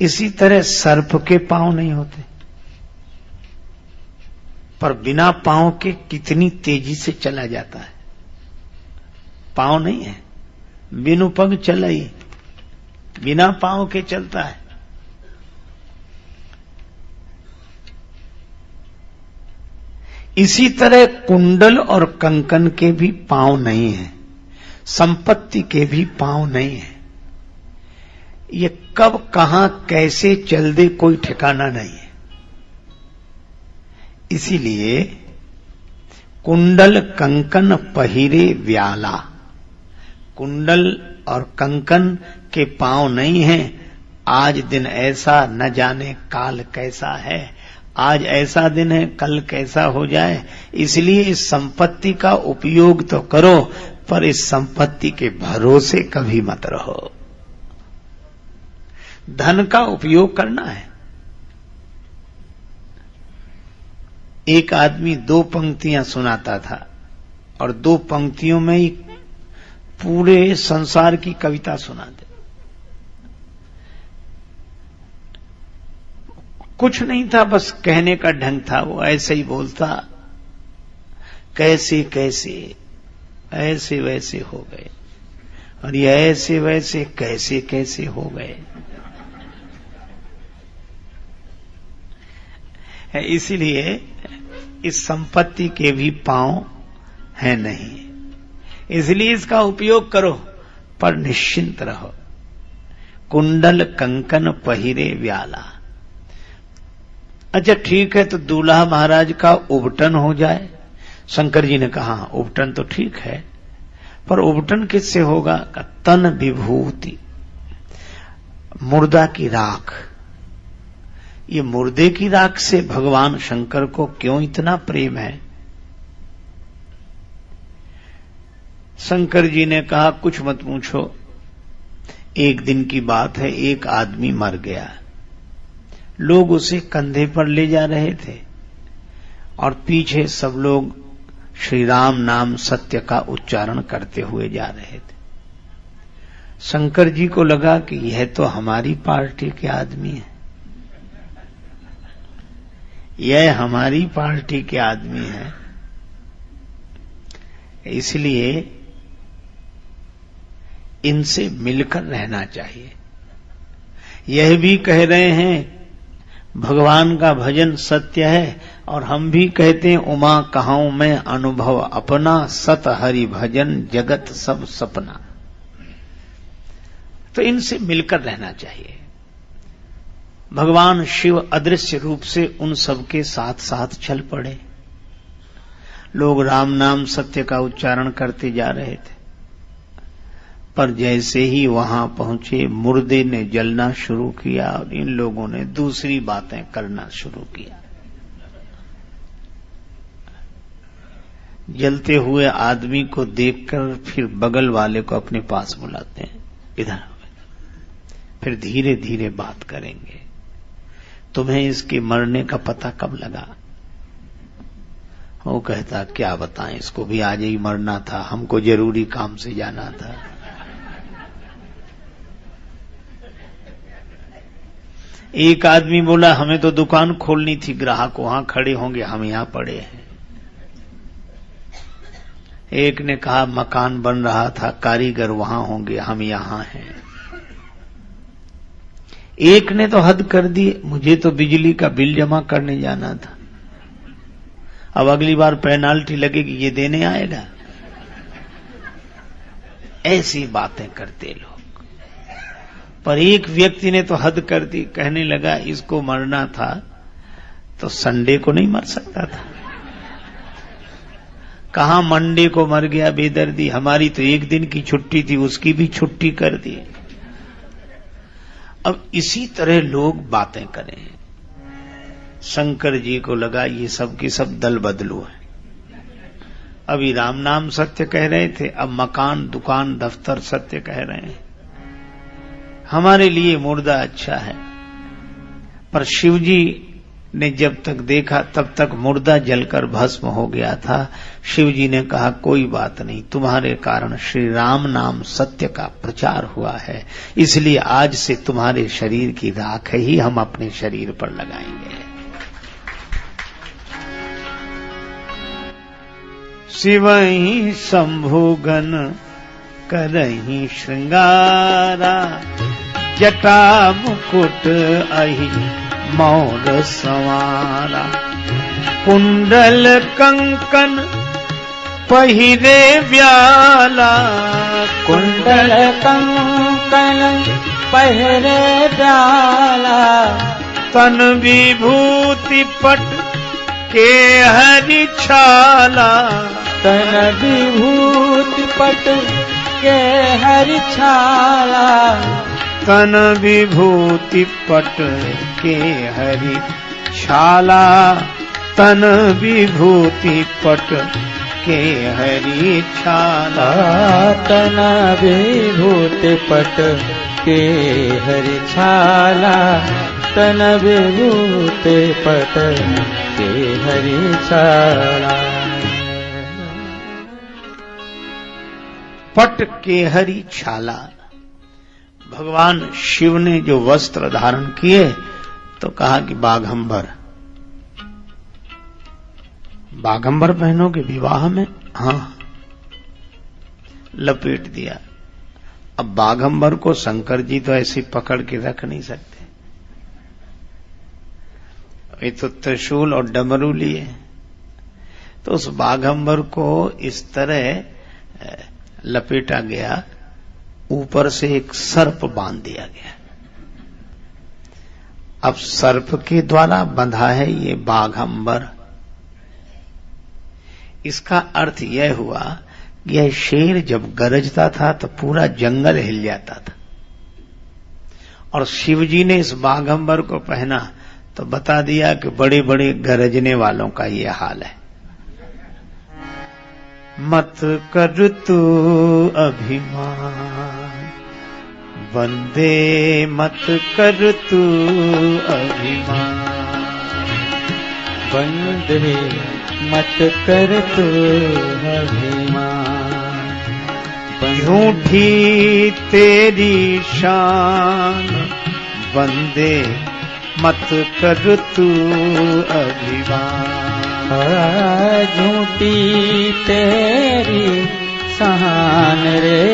इसी तरह सर्प के पांव नहीं होते, पर बिना पांव के कितनी तेजी से चला जाता है। पांव नहीं है, बिनु पग चलाई, बिना पांव के चलता है। इसी तरह कुंडल और कंकन के भी पांव नहीं है, संपत्ति के भी पांव नहीं है। ये कब कहां कैसे चल दे कोई ठिकाना नहीं है। इसीलिए कुंडल कंकन पहिरे व्याला, कुंडल और कंकन के पांव नहीं हैं। आज दिन ऐसा, न जाने काल कैसा है। आज ऐसा दिन है, कल कैसा हो जाए। इसलिए इस संपत्ति का उपयोग तो करो, पर इस संपत्ति के भरोसे कभी मत रहो। धन का उपयोग करना है। एक आदमी 2 पंक्तियां सुनाता था और 2 पंक्तियों में ही पूरे संसार की कविता सुना दे। कुछ नहीं था, बस कहने का ढंग था। वो ऐसे ही बोलता, कैसे कैसे ऐसे वैसे हो गए, और ये ऐसे वैसे कैसे कैसे हो गए। इसीलिए इस संपत्ति के भी पांव है नहीं, इसलिए इसका उपयोग करो, पर निश्चिंत रहो। कुंडल कंकन पहिरे व्याला। अच्छा ठीक है, तो दूल्हा महाराज का उबटन हो जाए। शंकर जी ने कहा उबटन तो ठीक है, पर उबटन किससे होगा? तन विभूति, मुर्दा की राख। ये मुर्दे की राख से भगवान शंकर को क्यों इतना प्रेम है? शंकर जी ने कहा कुछ मत पूछो। एक दिन की बात है, एक आदमी मर गया। लोग उसे कंधे पर ले जा रहे थे और पीछे सब लोग श्री राम नाम सत्य का उच्चारण करते हुए जा रहे थे। शंकर जी को लगा कि यह तो हमारी पार्टी के आदमी है, यह हमारी पार्टी के आदमी है, इसलिए इनसे मिलकर रहना चाहिए। यह भी कह रहे हैं भगवान का भजन सत्य है, और हम भी कहते हैं उमा कहाऊं मैं अनुभव अपना, सत हरि भजन जगत सब सपना। तो इनसे मिलकर रहना चाहिए। भगवान शिव अदृश्य रूप से उन सबके साथ साथ चल पड़े। लोग राम नाम सत्य का उच्चारण करते जा रहे थे, पर जैसे ही वहां पहुंचे मुर्दे ने जलना शुरू किया और इन लोगों ने दूसरी बातें करना शुरू किया। जलते हुए आदमी को देखकर फिर बगल वाले को अपने पास बुलाते हैं, इधर फिर धीरे धीरे बात करेंगे। तुम्हें इसके मरने का पता कब लगा? वो कहता क्या बताएं, इसको भी आज ही मरना था, हमको जरूरी काम से जाना था। एक आदमी बोला हमें तो दुकान खोलनी थी, ग्राहक वहां खड़े होंगे, हम यहां पड़े हैं। एक ने कहा मकान बन रहा था, कारीगर वहां होंगे, हम यहां हैं। एक ने तो हद कर दी, मुझे तो बिजली का बिल जमा करने जाना था, अब अगली बार पेनाल्टी लगेगी, ये देने आएगा। ऐसी बातें करते लोग। पर एक व्यक्ति ने तो हद कर दी, कहने लगा इसको मरना था तो संडे को नहीं मर सकता था, कहां मंडे को मर गया बेदर्दी। हमारी तो एक दिन की छुट्टी थी, उसकी भी छुट्टी कर दी। अब इसी तरह लोग बातें करें। शंकर जी को लगा ये सब की सब दल बदलू है। अभी राम नाम सत्य कह रहे थे, अब मकान दुकान दफ्तर सत्य कह रहे हैं। हमारे लिए मुर्दा अच्छा है, पर शिवजी ने जब तक देखा तब तक मुर्दा जलकर भस्म हो गया था। शिव जी ने कहा कोई बात नहीं, तुम्हारे कारण श्री राम नाम सत्य का प्रचार हुआ है, इसलिए आज से तुम्हारे शरीर की राख ही हम अपने शरीर पर लगाएंगे। शिवहि शंभुगन करहि श्रृंगारा, जटा मुकुट अहि मौर संवारा। कुंडल कंकन पहिरे व्याला, कुंडल कंकन पहिरे व्याला। तन विभूति पट के हरि छाला, तन विभूति पट के हरि छाला। तन विभूति पट के हरि छाला, तन विभूति पट के हरि छाला। तन विभूति पट के हरि छाला, तन विभूति पट के हरि छाला। पट के हरि छाला, भगवान शिव ने जो वस्त्र धारण किए तो कहा कि बाघंबर, बाघंबर पहनोगे विवाह में? हाँ, लपेट दिया। अब बाघंबर को शंकर जी तो ऐसे पकड़ के रख नहीं सकते, ये तो त्रिशूल और डमरू लिए, तो उस बाघंबर को इस तरह लपेटा गया, ऊपर से एक सर्प बांध दिया गया। अब सर्प के द्वारा बंधा है ये बाघंबर। इसका अर्थ यह हुआ कि यह शेर जब गरजता था तो पूरा जंगल हिल जाता था, और शिवजी ने इस बाघंबर को पहना तो बता दिया कि बड़े बड़े गरजने वालों का ये हाल है। मत कर तू अभिमान वंदे, मत कर तू अभिमान वंदे, मत कर तू अभिमान। झूठी तेरी शान वंदे, मत कर तू अभिमान। झूठी तेरी शान रे,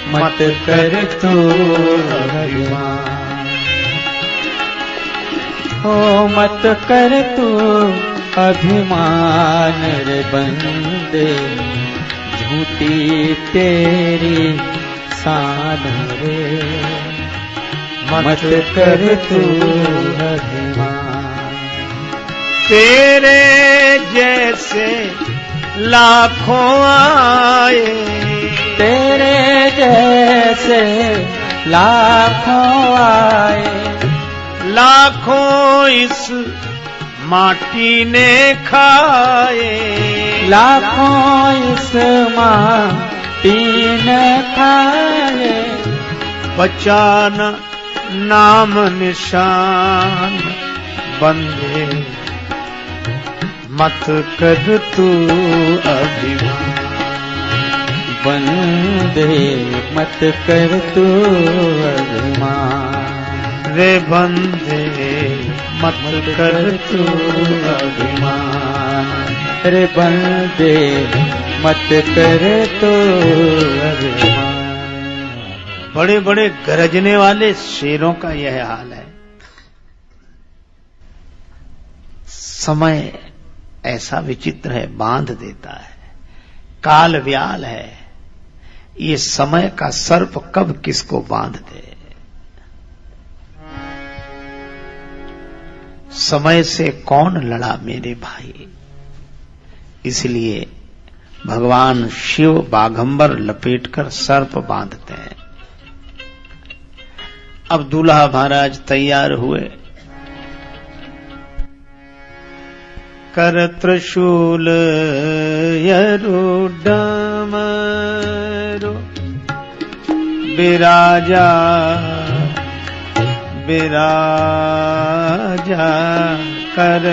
मत कर तू अभिमान। ओ मत कर तू अभिमान रे बंदे, झूठी तेरी शान रे, मत कर तू अभिमान। तेरे जैसे लाखों आए, तेरे जैसे लाखों आए। लाखों इस माटी ने खाए, लाखों इस माटी ने खाए। बचाना नाम निशान बंदे, मत कर तू अभिमान। बंदे, मत कर तू अभिमान रे बंदे, मत कर तू अभिमान रे बंदे, मत कर तू अभिमान। बड़े बड़े गरजने वाले शेरों का यह हाल है। समय ऐसा विचित्र है, बांध देता है, काल व्याल है। ये समय का सर्प कब किसको बांध दे। समय से कौन लड़ा मेरे भाई। इसलिए भगवान शिव बाघंबर लपेटकर सर्प बांधते हैं। अब दूल्हा महाराज तैयार हुए, कर त्रिशूल यरु डमरू, विराजा विराज विराजा कर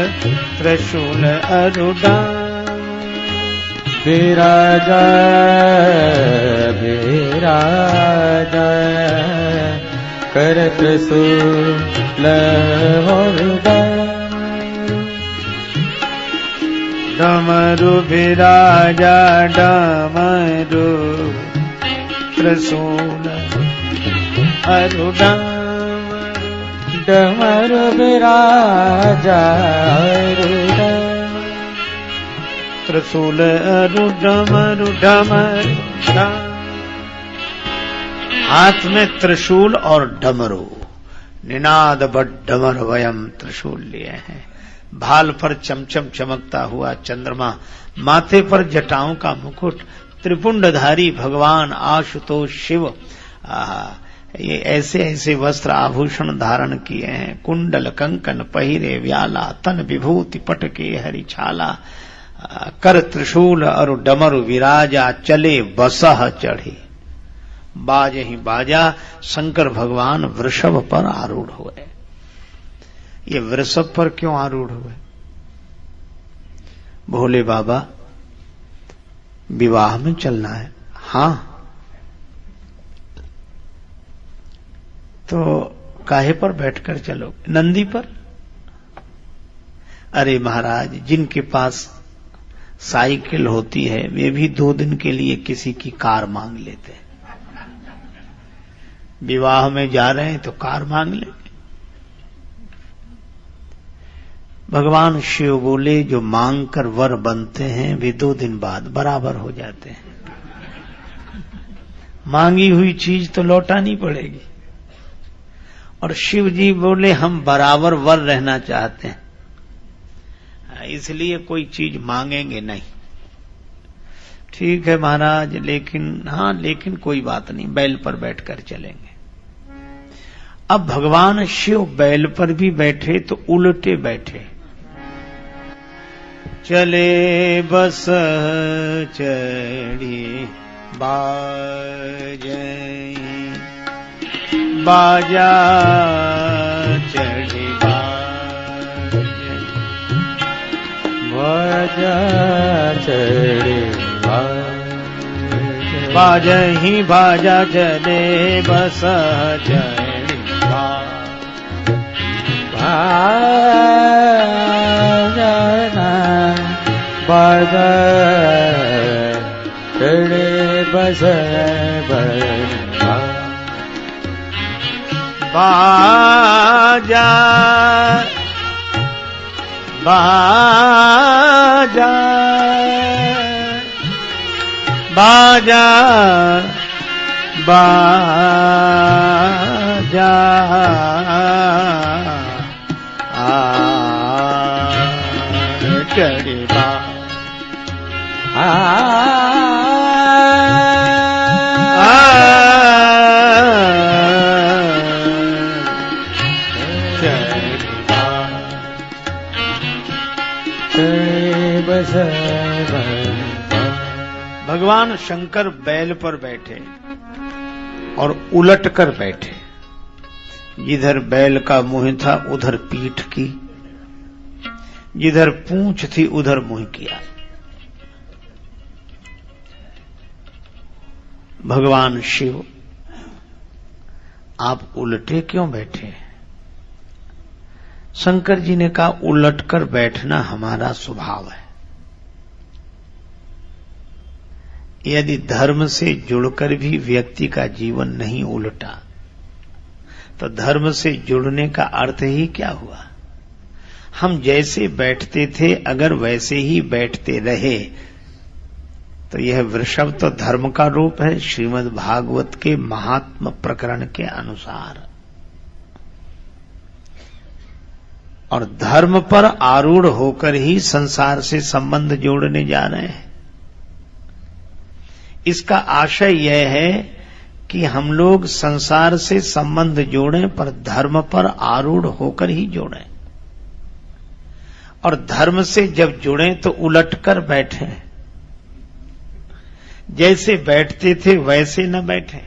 त्रिशूल अरुडा विराजा विराजा कर त्रिशूल अरुडा डमरू विराजा डमरू त्रिशूल अरुडा डमरू विराजा अरुडा त्रिशूल अरु डमरू डमरू हाथ में त्रिशूल और डमरू निनाद बड डमर वयम त्रिशूल लिए हैं। भाल पर चमचम चमकता हुआ चंद्रमा, माथे पर जटाओं का मुकुट, त्रिपुंडधारी भगवान आशुतोष शिव ये ऐसे ऐसे वस्त्र आभूषण धारण किए हैं। कुंडल कंकन पहिरे व्याला तन विभूति पटके हरि छाला कर त्रिशूल और डमरु विराजा चले बसह चढ़े। बाज ही बाजा शंकर भगवान वृषभ पर आरूढ़ हुए। ये वृषभ पर क्यों आरूढ़ हुए? भोले बाबा विवाह में चलना है। हाँ, तो काहे पर बैठकर चलो? नंदी पर। अरे महाराज, जिनके पास साइकिल होती है वे भी 2 दिन के लिए किसी की कार मांग लेते हैं। विवाह में जा रहे हैं तो कार मांग ले। भगवान शिव बोले जो मांग कर वर बनते हैं वे 2 दिन बाद बराबर हो जाते हैं। मांगी हुई चीज तो लौटानी पड़ेगी। और शिव जी बोले हम बराबर वर रहना चाहते हैं, इसलिए कोई चीज मांगेंगे नहीं। ठीक है महाराज, लेकिन कोई बात नहीं, बैल पर बैठकर चलेंगे। अब भगवान शिव बैल पर भी बैठे तो उल्टे बैठे। चले बस चढ़ी बाजई बाजा चढ़ी बाजा चढ़े बाजही बाजा चले बस चढ़ी बाजा चढ़े बस बाजा बाजा बाजा बाजा चढ़े भगवान शंकर बैल पर बैठे और उलट कर बैठे। जिधर बैल का मुंह था उधर पीठ की, जिधर पूंछ थी उधर मुंह किया। भगवान शिव, आप उलटे क्यों बैठे? शंकर जी ने कहा उलटकर बैठना हमारा स्वभाव है। यदि धर्म से जुड़कर भी व्यक्ति का जीवन नहीं उलटा तो धर्म से जुड़ने का अर्थ ही क्या हुआ? हम जैसे बैठते थे अगर वैसे ही बैठते रहे तो यह वृषभ तो धर्म का रूप है श्रीमद् भागवत के महात्म प्रकरण के अनुसार। और धर्म पर आरूढ़ होकर ही संसार से संबंध जोड़ने जा रहे हैं। इसका आशय यह है कि हम लोग संसार से संबंध जोड़ें पर धर्म पर आरूढ़ होकर ही जोड़ें। और धर्म से जब जुड़ें तो उलटकर बैठें, जैसे बैठते थे वैसे न बैठें।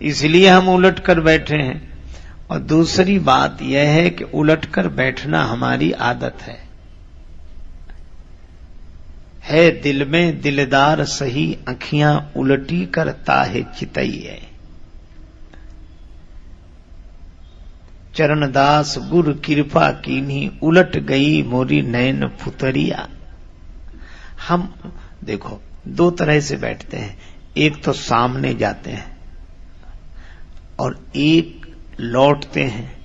इसलिए हम उलटकर बैठे हैं। और दूसरी बात यह है कि उलटकर बैठना हमारी आदत है दिल में दिलदार सही, आँखियां उलटी करता है चितैये। चरणदास गुरु कृपा कीन्ही, उलट गई मोरी नैन पुतरिया। हम देखो दो तरह से बैठते हैं, एक तो सामने जाते हैं और एक लौटते हैं।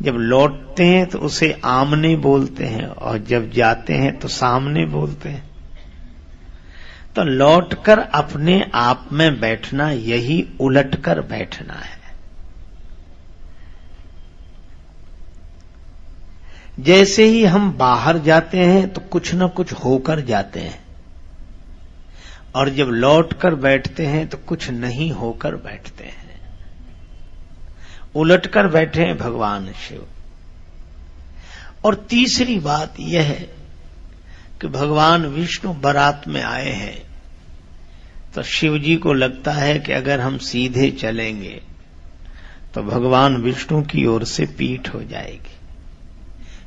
जब लौटते हैं तो उसे आमने बोलते हैं और जब जाते हैं तो सामने बोलते हैं। तो लौटकर अपने आप में बैठना यही उलटकर बैठना है। जैसे ही हम बाहर जाते हैं तो कुछ न कुछ होकर जाते हैं और जब लौटकर बैठते हैं तो कुछ नहीं होकर बैठते हैं। उलटकर बैठे हैं भगवान शिव। और तीसरी बात यह है कि भगवान विष्णु बारात में आए हैं तो शिव जी को लगता है कि अगर हम सीधे चलेंगे तो भगवान विष्णु की ओर से पीठ हो जाएगी।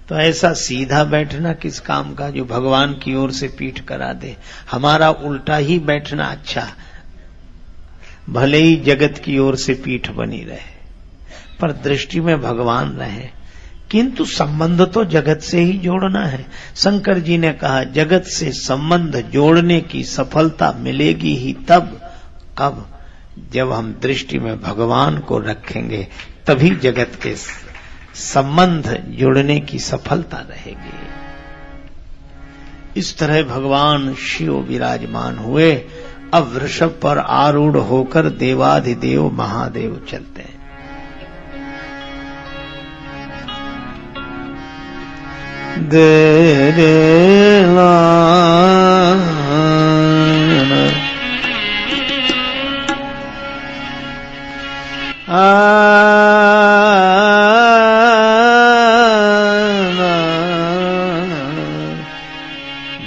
तो ऐसा सीधा बैठना किस काम का जो भगवान की ओर से पीठ करा दे। हमारा उल्टा ही बैठना अच्छा, भले ही जगत की ओर से पीठ बनी रहे पर दृष्टि में भगवान रहे, किंतु संबंध तो जगत से ही जोड़ना है। शंकर जी ने कहा जगत से संबंध जोड़ने की सफलता मिलेगी ही तब, कब? जब हम दृष्टि में भगवान को रखेंगे तभी जगत के संबंध जोड़ने की सफलता रहेगी। इस तरह भगवान शिव विराजमान हुए। अब वृषभ पर आरूढ़ होकर देवाधिदेव महादेव चलते हैं। देवा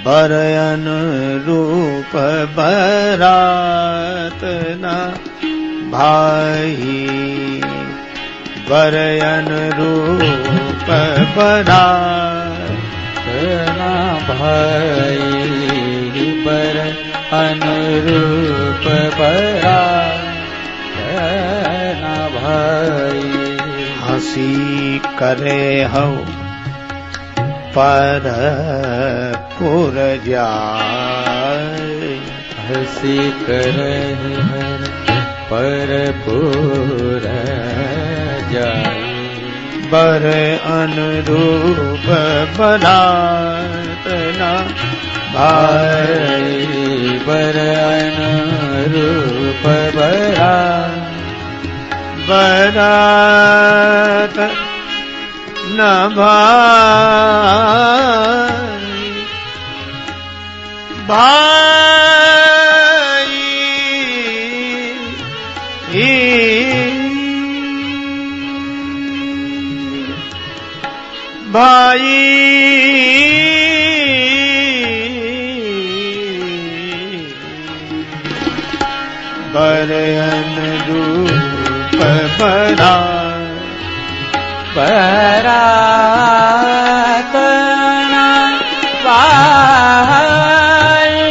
बरयन रूप बरात ना भाई, बरयन रूप बरात ना भाई, बर अनुरूप बरात ना भाई। हंसी करे हो पर पुर जाए, हंसी करे पर पुर जाए। बर अनुरूप बरात ना भाई, बर अनुरूप बरात बरात न भाई, भाई भाई बरयन रूप बरात, बरात ना भाई,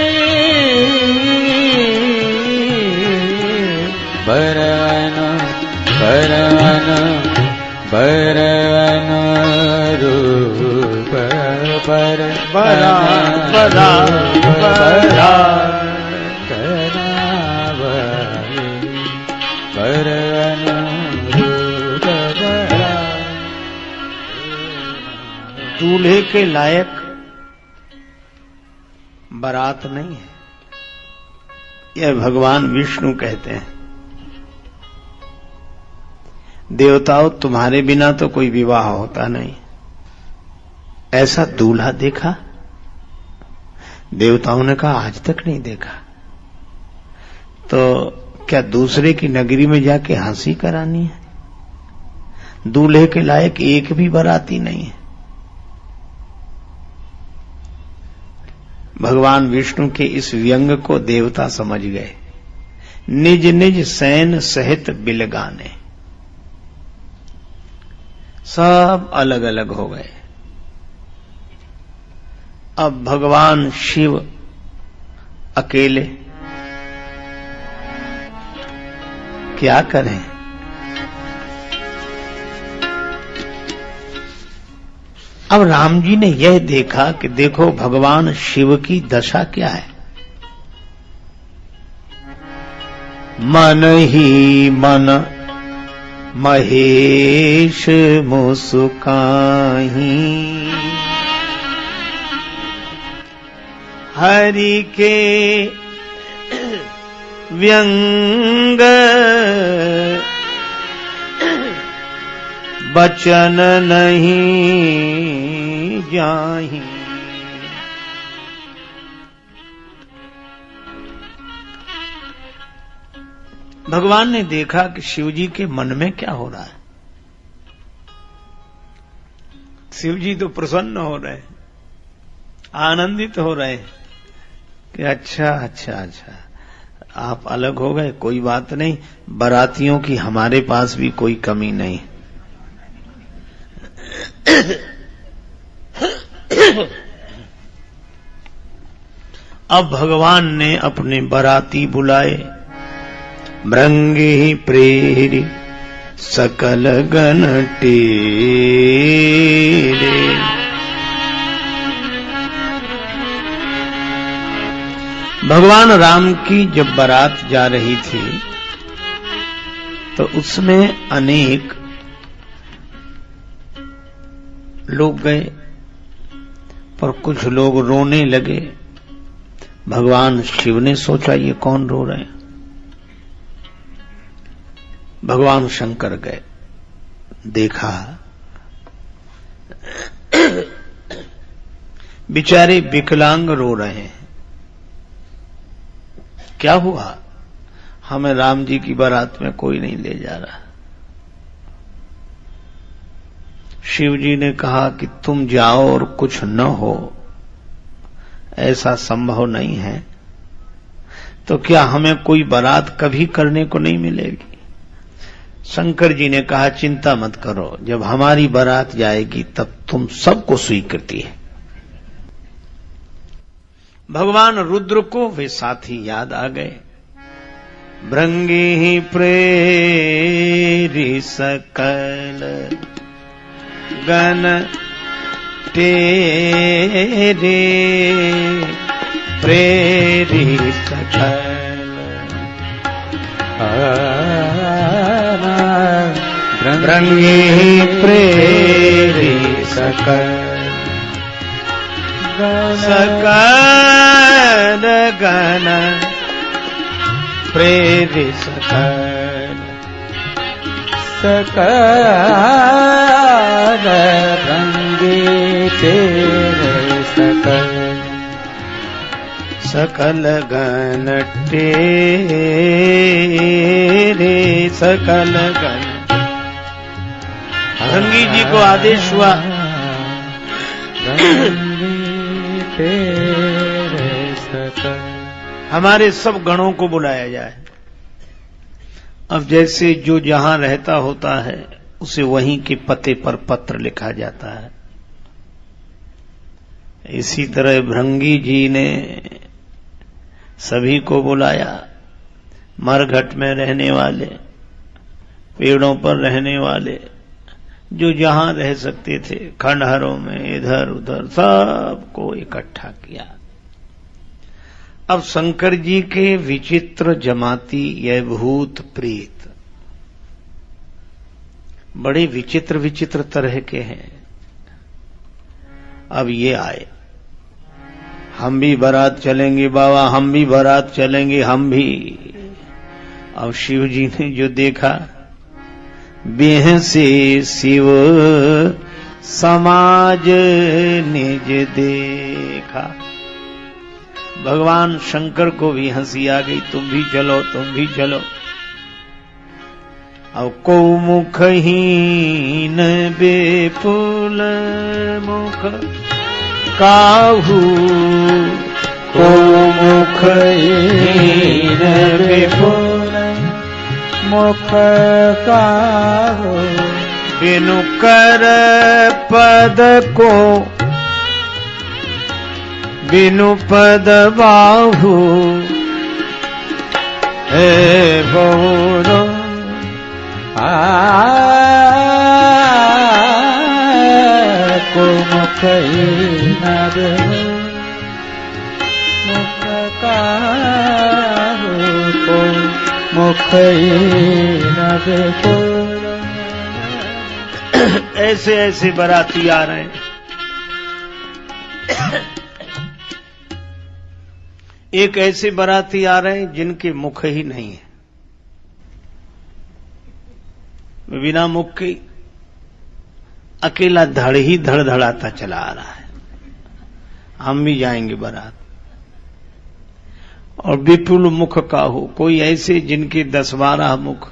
बरन बरन बरन रूप बर बरात बरात बरात बरन रूप बरात। दूल्हे के लायक बारात नहीं है, यह भगवान विष्णु कहते हैं। देवताओं तुम्हारे बिना तो कोई विवाह होता नहीं, ऐसा दूल्हा देखा? देवताओं ने कहा आज तक नहीं देखा। तो क्या दूसरे की नगरी में जाके हंसी करानी है? दूल्हे के लायक एक भी बाराती नहीं है। भगवान विष्णु के इस व्यंग को देवता समझ गए। निज निज सैन सहित बिलगाने, सब अलग अलग हो गए। अब भगवान शिव अकेले क्या करें? अब राम जी ने यह देखा कि देखो भगवान शिव की दशा क्या है। मन ही मन महेश मुस्काही, हरि के व्यंग बचन नहीं जाहि। भगवान ने देखा कि शिवजी के मन में क्या हो रहा है। शिवजी तो प्रसन्न हो रहे हैं, आनंदित हो रहे हैं कि अच्छा अच्छा अच्छा आप अलग हो गए, कोई बात नहीं, बारातियों की हमारे पास भी कोई कमी नहीं। अब भगवान ने अपने बाराती बुलाए, भृंगी प्रेरी सकल गण टेरे। भगवान राम की जब बारात जा रही थी तो उसमें अनेक लोग गए, पर कुछ लोग रोने लगे। भगवान शिव ने सोचा ये कौन रो रहे हैं। भगवान शंकर गए, देखा बेचारे विकलांग रो रहे हैं। क्या हुआ? हमें राम जी की बारात में कोई नहीं ले जा रहा। शिव जी ने कहा कि तुम जाओ और कुछ न हो, ऐसा संभव नहीं है, तो क्या हमें कोई बारात कभी करने को नहीं मिलेगी? शंकर जी ने कहा चिंता मत करो, जब हमारी बारात जाएगी तब तुम सबको स्वीकृति है। भगवान रुद्र को वे साथी याद आ गए। भृंगी प्रेरी सकल गण तेरे, प्रेरी सकल भृंगी प्रेरी सकल सकल गण प्रेरी सकल सकल भृंगी तेरे सकल सकल गण तेरे सकल गण। भृंगी जी को आदेश हुआ हमारे सब गणों को बुलाया जाए। अब जैसे जो जहां रहता होता है उसे वहीं के पते पर पत्र लिखा जाता है, इसी तरह भृंगी जी ने सभी को बुलाया। मरघट में रहने वाले, पेड़ों पर रहने वाले, जो जहां रह सकते थे, खंडहरों में इधर उधर सबको इकट्ठा किया। अब शंकर जी के विचित्र जमाती यह भूत प्रेत बड़े विचित्र विचित्र तरह के हैं। अब ये आए, हम भी बारात चलेंगे बाबा, हम भी बारात चलेंगे, हम भी। अब शिव जी ने जो देखा, बेह से शिव समाज निज देखा। भगवान शंकर को भी हंसी आ गई, तुम भी चलो, तुम भी चलो। अब को मुखहीन बेफुल मुख काहू, को मुखहीन बेफुल मुख काहू, बिनु कर पद को बिनु पद बाहु हे बहुरो को मुख नद मुख का को मुख नद को। ऐसे ऐसे बाराती आ रहे हैं। एक ऐसे बाराती आ रहे हैं जिनके मुख ही नहीं है, बिना मुख के अकेला धड़ ही धड़धड़ाता चला आ रहा है। हम भी जाएंगे बारात। और विपुल मुख का हो, कोई ऐसे जिनके 10-12 मुख,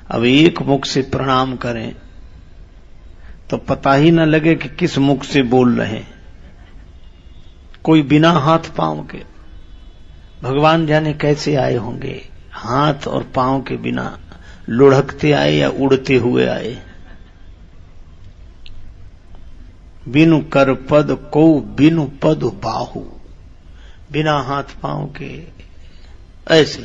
अब एक मुख से प्रणाम करें तो पता ही न लगे कि किस मुख से बोल रहे हैं। कोई बिना हाथ पांव के, भगवान जाने कैसे आए होंगे, हाथ और पांव के बिना लुढ़कते आए या उड़ते हुए आए। बिनु कर पद को बिनु पद बाहु, बिना हाथ पांव के। ऐसे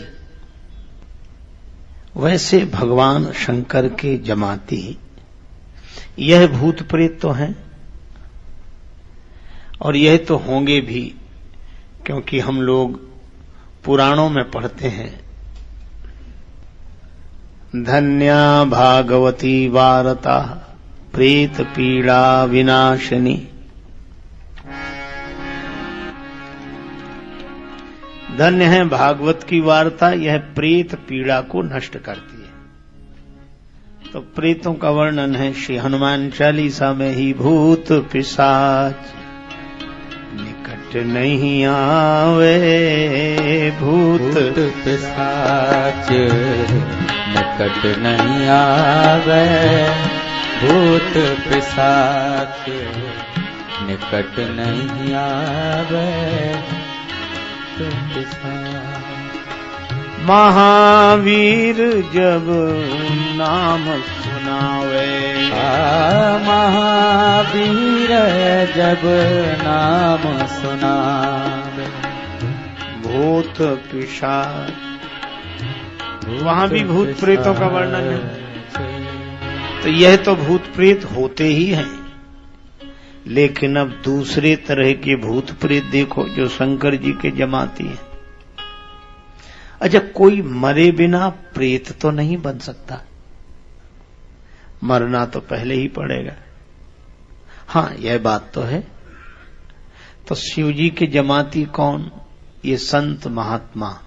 वैसे भगवान शंकर के जमाती यह भूत प्रेत तो हैं, और यह तो होंगे भी, क्योंकि हम लोग पुराणों में पढ़ते हैं, धन्या भागवती वार्ता प्रेत पीड़ा विनाशिनी। धन्य है भागवत की वार्ता, यह प्रेत पीड़ा को नष्ट करती है। तो प्रेतों का वर्णन है श्री हनुमान चालीसा में ही, भूत पिशाच निकट नहीं आवे, भूत पिशाच निकट नहीं आवे, भूत पिशाच निकट नहीं आवे। महावीर जब नाम सुनावे, महावीर जब नाम सुनावे, भूत पिशाच। वहां भी भूत प्रेतों का वर्णन है। तो यह तो भूत प्रेत होते ही हैं, लेकिन अब दूसरे तरह के भूत प्रेत देखो जो शंकर जी के जमाती हैं। अच्छा, कोई मरे बिना प्रेत तो नहीं बन सकता, मरना तो पहले ही पड़ेगा। हां, यह बात तो है। तो शिव जी के जमाती कौन? ये संत महात्मा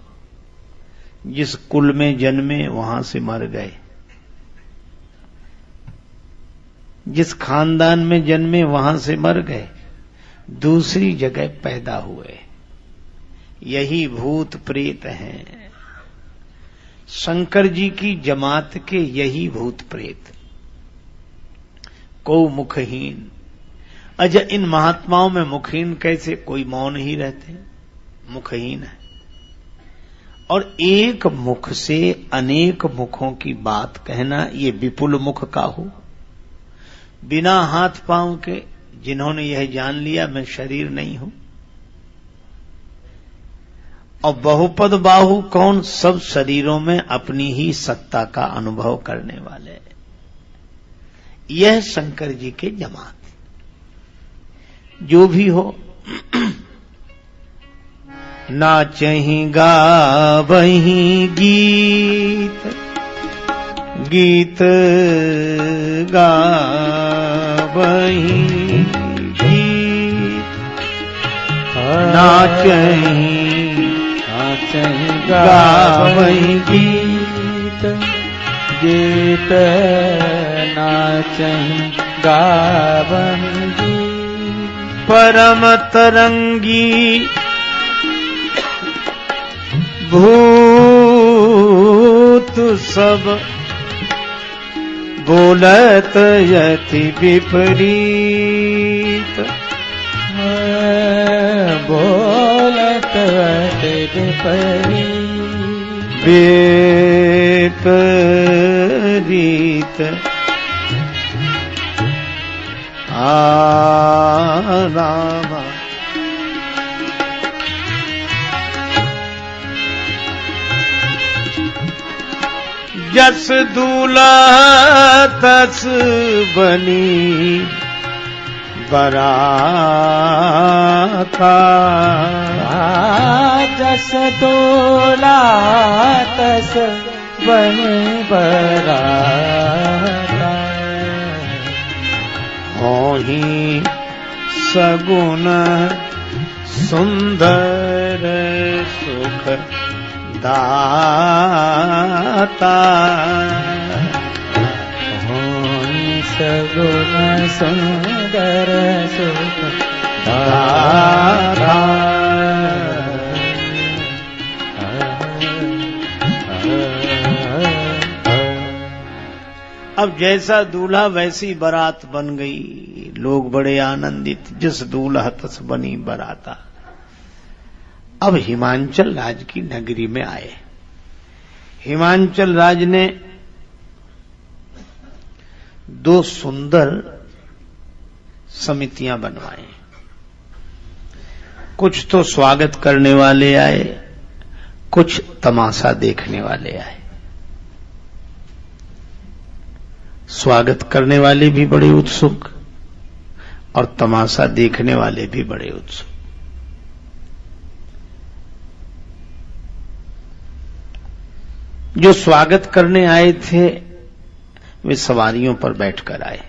जिस कुल में जन्मे वहां से मर गए, जिस खानदान में जन्मे वहां से मर गए, दूसरी जगह पैदा हुए, यही भूत प्रेत हैं। शंकर जी की जमात के यही भूत प्रेत, को मुखहीन। अच्छा, इन महात्माओं में मुखहीन कैसे? कोई मौन ही रहते, मुखहीन है। और एक मुख से अनेक मुखों की बात कहना, ये विपुल मुख का हो। बिना हाथ पांव के, जिन्होंने यह जान लिया मैं शरीर नहीं हूं। और बहुपद बाहु कौन? सब शरीरों में अपनी ही सत्ता का अनुभव करने वाले। यह शंकर जी के जमात। जो भी हो, नाचहि गावहि गीत, गीत गावहि गीत, नाचहि गावहि गीत, गीत नाचहि गावहि गीत। परम तरंगी भूत सब बोलत यति विपरीत, बोलत यति विपरीत, विपरीत। राम। जस दूल्हा तस बनी बराता। जस दूल्हा तस बनी बराता। होहि सगुन सुंदर सुख दाता। होहि सगुन सुंदर सुख दाता। अब जैसा दूल्हा वैसी बारात बन गई। लोग बड़े आनंदित। जिस दूल्हा तस बनी बराता। अब हिमांचल राज की नगरी में आए। हिमांचल राज ने 2 सुंदर समितियां बनवाई। कुछ तो स्वागत करने वाले आए, कुछ तमाशा देखने वाले आए। स्वागत करने वाले भी बड़े उत्सुक और तमाशा देखने वाले भी बड़े उत्सुक। जो स्वागत करने आए थे वे सवारियों पर बैठकर आए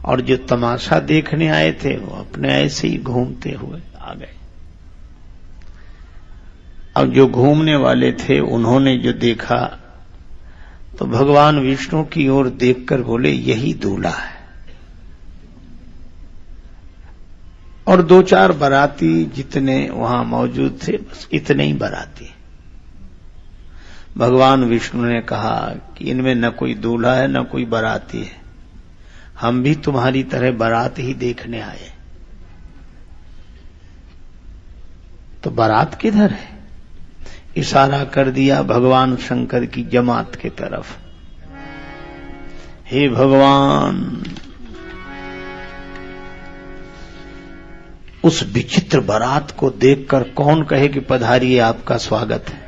और जो तमाशा देखने आए थे वो अपने ऐसे ही घूमते हुए आ गए। अब जो घूमने वाले थे उन्होंने जो देखा तो भगवान विष्णु की ओर देखकर बोले यही दूल्हा है। और 2-4 बाराती जितने वहां मौजूद थे बस इतने ही बाराती। भगवान विष्णु ने कहा कि इनमें न कोई दूल्हा है न कोई बाराती है। हम भी तुम्हारी तरह बारात ही देखने आए। तो बारात किधर है? इशारा कर दिया भगवान शंकर की जमात के तरफ। हे भगवान, उस विचित्र बारात को देखकर कौन कहे कि पधारिए आपका स्वागत है।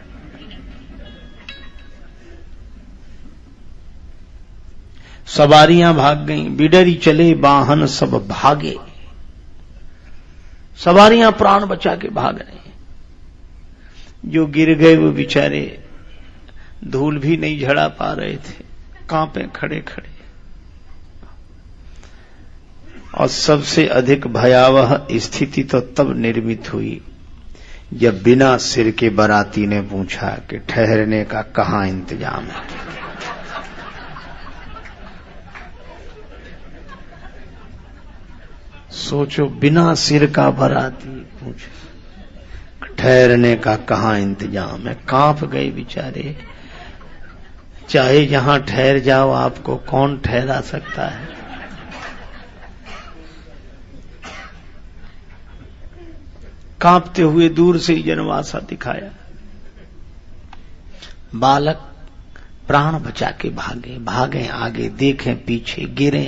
सवारियां भाग गईं, बिडरी चले वाहन सब भागे। सवारियां प्राण बचा के भाग रही। जो गिर गए वो बेचारे धूल भी नहीं झड़ा पा रहे थे, कांपे खड़े खड़े। और सबसे अधिक भयावह स्थिति तो तब निर्मित हुई जब बिना सिर के बाराती ने पूछा कि ठहरने का कहां इंतजाम है। सोचो, बिना सिर का बाराती पूछे ठहरने का कहां इंतजाम है। कांप गए बेचारे। चाहे जहां ठहर जाओ आपको कौन ठहरा सकता है। कांपते हुए दूर से ही जनवासा दिखाया। बालक प्राण बचा के भागे, भागे आगे, देखें पीछे, गिरे।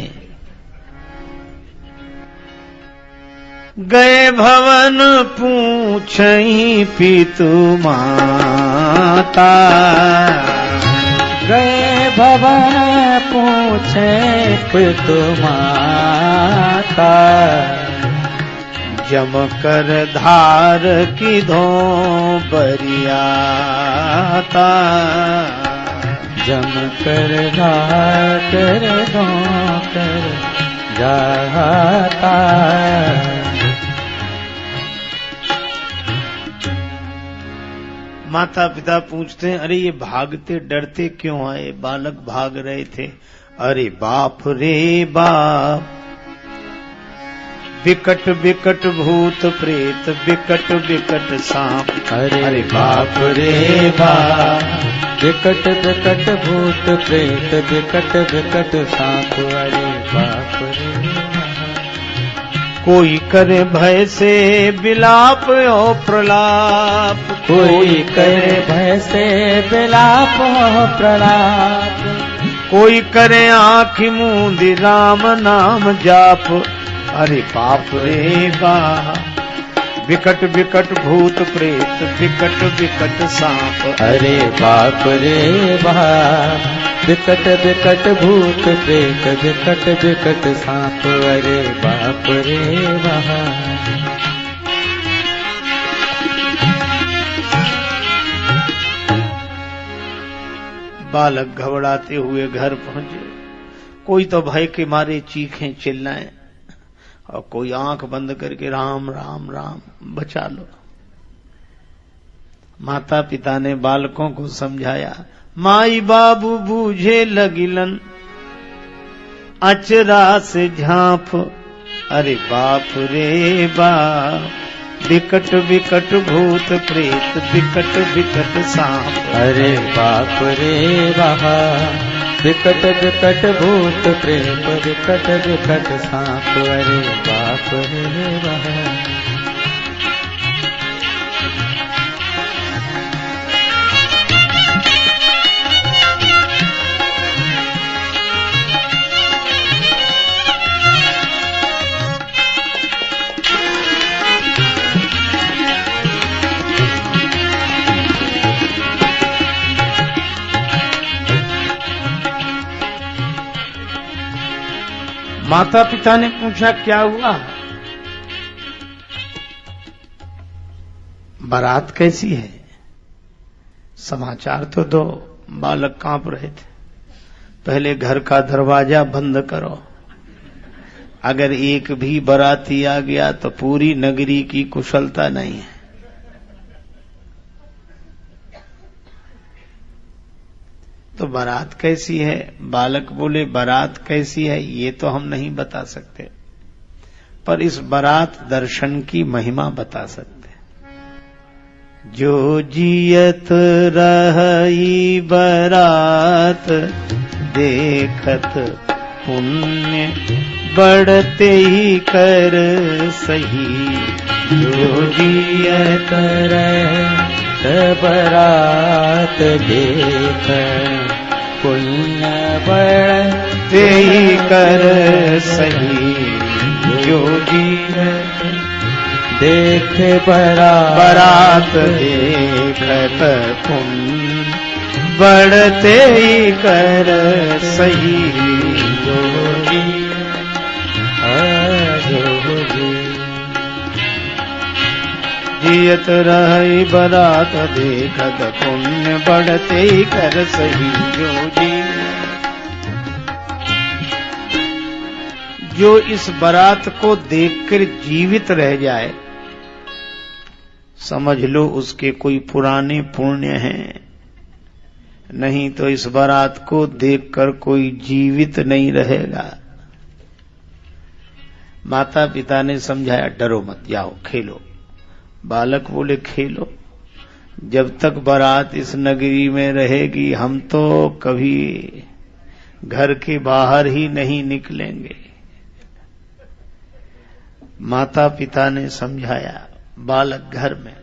गए भवन पूछई पितु माता। गए भवन पूछे पितु माता। जम कर धार की धो बरियाता। जम कर धार कर धो कर जाता। माता पिता पूछते हैं, अरे ये भागते डरते क्यों आए? बालक भाग रहे थे। अरे बाप रे बाप, विकट विकट भूत प्रेत, विकट विकट सांप। अरे बाप रे बाप, विकट विकट भूत प्रेत, विकट विकट सांप। अरे बाप रे। कोई करे भय से विलाप ओ प्रलाप। कोई करे भय से विलाप ओ प्रलाप। कोई करे आँखि मूंदी राम नाम जाप। अरे बाप रे बाप, विकट विकट भूत प्रेत विकट विकट सांप। अरे बाप रे बाप, विकट विकट भूत प्रेत विकट विकट सांप। अरे बाप रे बाप। बालक घबराते हुए घर पहुंचे। कोई तो भय के मारे चीखें चिल्लाएं और कोई आंख बंद करके राम राम राम बचा लो। माता पिता ने बालकों को समझाया। माई बाबू बूझे लगिलन अचरा से झांप। अरे बाप रे बाप, विकट विकट भूत प्रेत विकट विकट सांप। अरे बाप रे बाप, विकट विकट भूत प्रेत विकट विकट सांप। अरे बाप रे बाप। माता पिता ने पूछा क्या हुआ? बारात कैसी है? समाचार तो दो। बालक कांप रहे थे। पहले घर का दरवाजा बंद करो, अगर एक भी बाराती आ गया तो पूरी नगरी की कुशलता नहीं है। तो बारात कैसी है? बालक बोले बारात कैसी है ये तो हम नहीं बता सकते, पर इस बारात दर्शन की महिमा बता सकते। जो जियत रही बारात देखत पुण्य बढ़ते ही कर सही। जो जियत रहे बारात देख पुण्य बढ़ते ही कर सही। जो जियत देख बारात देखत पुण्य बढ़ते ही कर सही। जियत रही बारात देखत पुण्य बढ़ते ही कर सही। जो इस बारात को देखकर जीवित रह जाए, समझ लो उसके कोई पुराने पुण्य हैं, नहीं तो इस बारात को देखकर कोई जीवित नहीं रहेगा। माता पिता ने समझाया डरो मत, जाओ खेलो। बालक बोले खेलो, जब तक बारात इस नगरी में रहेगी हम तो कभी घर के बाहर ही नहीं निकलेंगे। माता पिता ने समझाया। बालक घर में।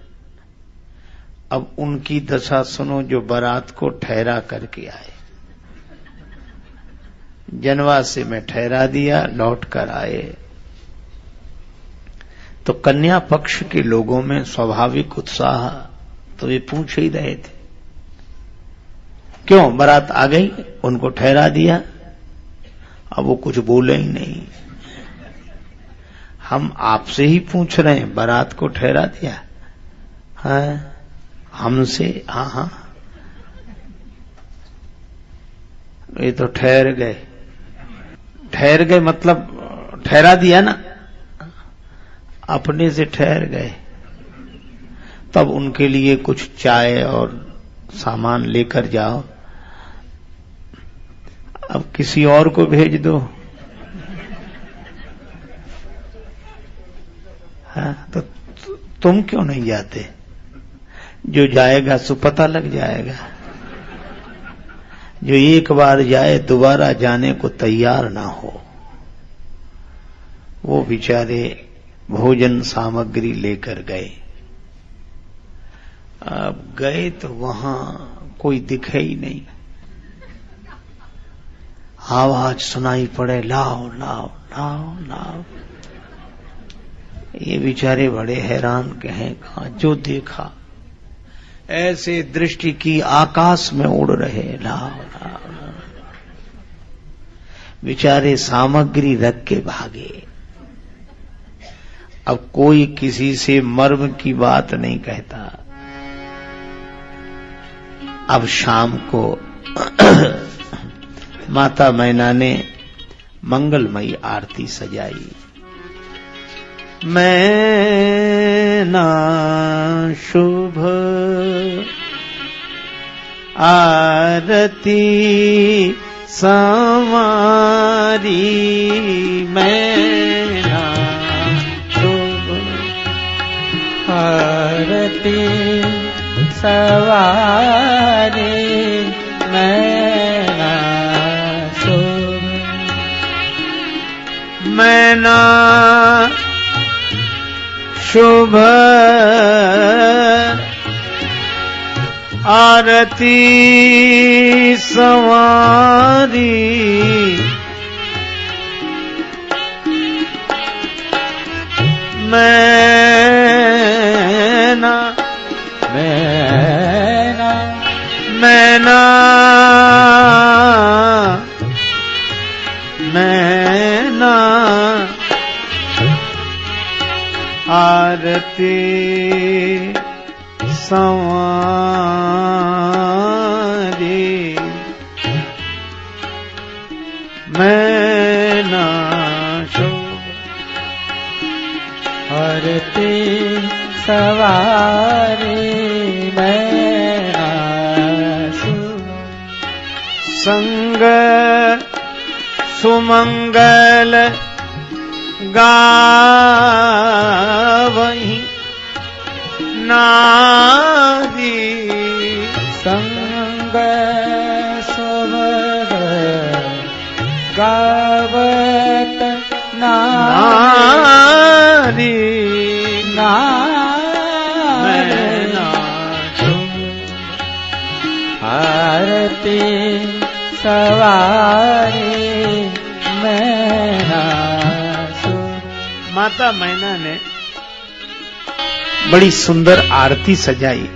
अब उनकी दशा सुनो जो बारात को ठहरा करके आए। जनवासे में ठहरा दिया, लौट कर आए तो कन्या पक्ष के लोगों में स्वाभाविक उत्साह, तो वे पूछ ही रहे थे क्यों बारात आ गई, उनको ठहरा दिया। अब वो कुछ बोले ही नहीं। हम आपसे ही पूछ रहे हैं बारात को ठहरा दिया? हाँ हमसे? हाँ हाँ। ये तो ठहर गए। ठहर गए मतलब ठहरा दिया ना, अपने से ठहर गए। तब उनके लिए कुछ चाय और सामान लेकर जाओ। अब किसी और को भेज दो। हाँ तो तुम क्यों नहीं जाते? जो जाएगा सो पता लग जाएगा। जो एक बार जाए दोबारा जाने को तैयार ना हो, वो बेचारे भोजन सामग्री लेकर गए। अब गए तो वहां कोई दिखे ही नहीं। आवाज सुनाई पड़े, लाओ लाओ लाओ लाओ। ये बेचारे बड़े हैरान कहें, कहा जो देखा ऐसे दृष्टि की आकाश में उड़ रहे, लाओ लाओ लाओ। बेचारे सामग्री रख के भागे। अब कोई किसी से मर्म की बात नहीं कहता। अब शाम को माता मैना ने मंगलमयी आरती सजाई। मैना शुभ आरती संवारी, मैना शुभ आरती सवारी, मैना शुभ। मैना शुभ आरती संवारी, मैना मैना मैना मैना आरती संवारी, मैना शुभ आरती सवारी, मैना शुभ। संग सुमंगल गावहीं नारी, संग सुमंगल गावत नारी, मैना शुभ आरती सवारी, मैना शुभ। माता मैना ने बड़ी सुंदर आरती सजाई।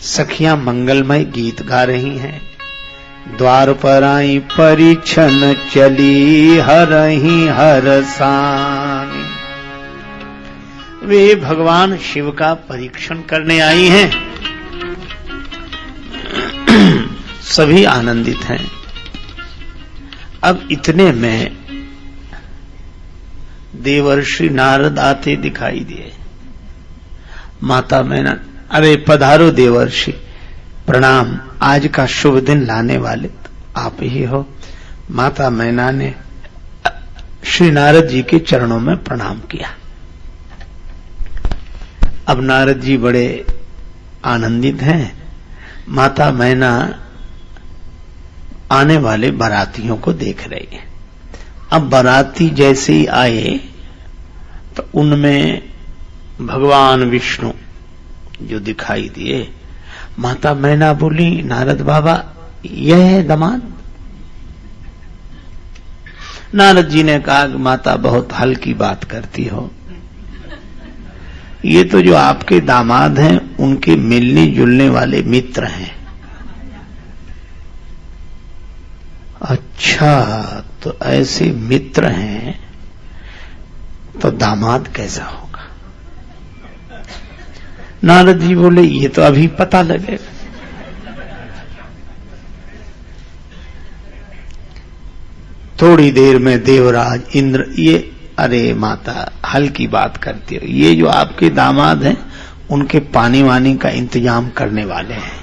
सखियां मंगलमय गीत गा रही हैं। द्वार पर आई परिछन चली, हरहि हरसानी। वे भगवान शिव का परीक्षण करने आई हैं। सभी आनंदित हैं। अब इतने में देवर्षि नारद आते दिखाई दिए। माता मैना, अरे पधारो देवर्षि, प्रणाम, आज का शुभ दिन लाने वाले आप ही हो। माता मैना ने श्री नारद जी के चरणों में प्रणाम किया। अब नारद जी बड़े आनंदित हैं। माता मैना आने वाले बारातियों को देख रही है। अब बाराती जैसे ही आए तो उनमें भगवान विष्णु जो दिखाई दिए। माता मैना बोली, नारद बाबा यह है दामाद। नारद जी ने कहा कि माता बहुत हल्की बात करती हो, ये तो जो आपके दामाद हैं उनके मिलने जुलने वाले मित्र हैं। अच्छा, तो ऐसे मित्र हैं तो दामाद कैसा होगा? नारद जी बोले, ये तो अभी पता लगेगा। थोड़ी देर में देवराज इंद्र, ये अरे माता हल्की बात करती हो, ये जो आपके दामाद हैं उनके पानी वानी का इंतजाम करने वाले हैं।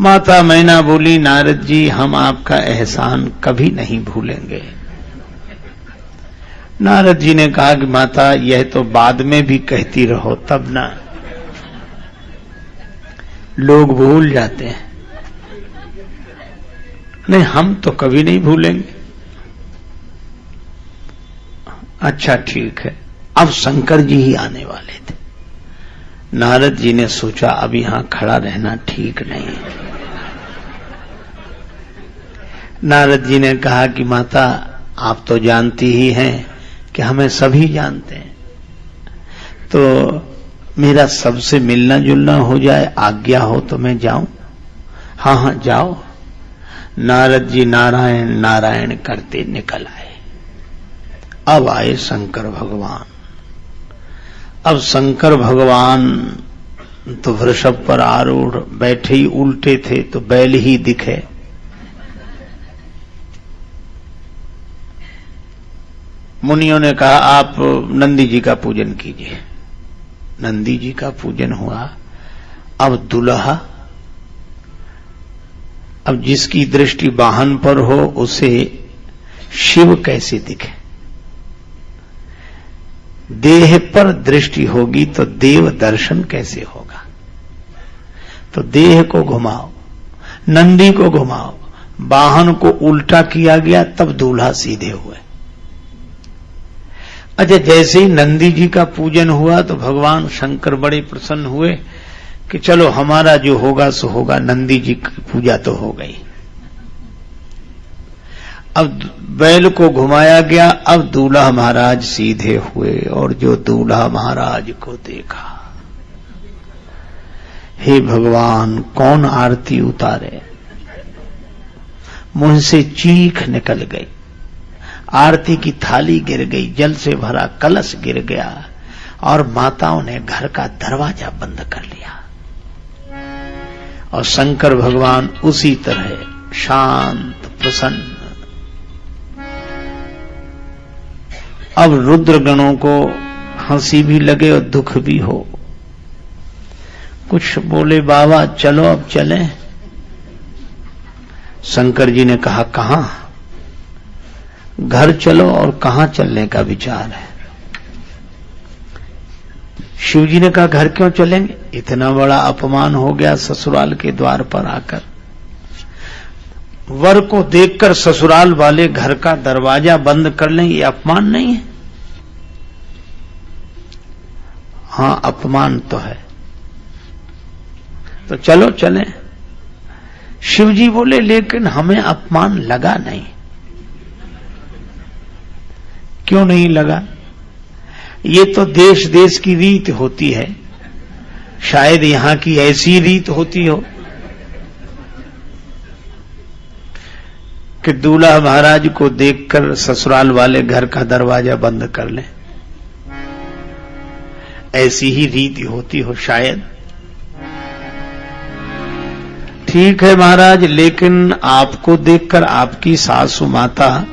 माता मैना बोली, नारद जी हम आपका एहसान कभी नहीं भूलेंगे। नारद जी ने कहा कि माता यह तो बाद में भी कहती रहो, तब ना लोग भूल जाते हैं। नहीं, हम तो कभी नहीं भूलेंगे। अच्छा ठीक है। अब शंकर जी ही आने वाले थे। नारद जी ने सोचा अब यहां खड़ा रहना ठीक नहीं है। नारद जी ने कहा कि माता आप तो जानती ही हैं कि हमें सभी जानते हैं, तो मेरा सबसे मिलना जुलना हो जाए, आज्ञा हो तो मैं जाऊं? हाँ हाँ जाओ। नारद जी नारायण नारायण करते निकल आए। अब आए शंकर भगवान। अब शंकर भगवान तो वृषभ पर आरूढ़ बैठे ही उल्टे थे तो बैल ही दिखे। मुनियों ने कहा आप नंदी जी का पूजन कीजिए। नंदी जी का पूजन हुआ। अब दुल्हा, अब जिसकी दृष्टि वाहन पर हो उसे शिव कैसे दिखे? देह पर दृष्टि होगी तो देव दर्शन कैसे होगा? तो देह को घुमाओ, नंदी को घुमाओ, वाहन को उल्टा किया गया, तब दूल्हा सीधे हुए। अच्छा, जैसे ही नंदी जी का पूजन हुआ तो भगवान शंकर बड़े प्रसन्न हुए कि चलो हमारा जो होगा सो होगा, नंदी जी की पूजा तो हो गई। अब बैल को घुमाया गया। अब दूल्हा महाराज सीधे हुए और जो दूल्हा महाराज को देखा, हे भगवान कौन आरती उतारे? मुंह से चीख निकल गई, आरती की थाली गिर गई, जल से भरा कलश गिर गया और माताओं ने घर का दरवाजा बंद कर लिया। और शंकर भगवान उसी तरह शांत प्रसन्न। अब रुद्र गणों को हंसी भी लगे और दुख भी हो। कुछ बोले बाबा चलो अब चलें। शंकर जी ने कहा कहां? घर चलो। और कहां चलने का विचार है? शिव जी ने कहा घर क्यों चलेंगे? इतना बड़ा अपमान हो गया ससुराल के द्वार पर आकर। वर को देखकर ससुराल वाले घर का दरवाजा बंद कर लें, ये अपमान नहीं है? हां अपमान तो है। तो चलो चलें। शिव जी बोले लेकिन हमें अपमान लगा नहीं। क्यों नहीं लगा? ये तो देश देश की रीत होती है, शायद यहां की ऐसी रीत होती हो कि दूल्हा महाराज को देखकर ससुराल वाले घर का दरवाजा बंद कर लें। ऐसी ही रीति होती हो शायद। ठीक है महाराज, लेकिन आपको देखकर आपकी सासू माता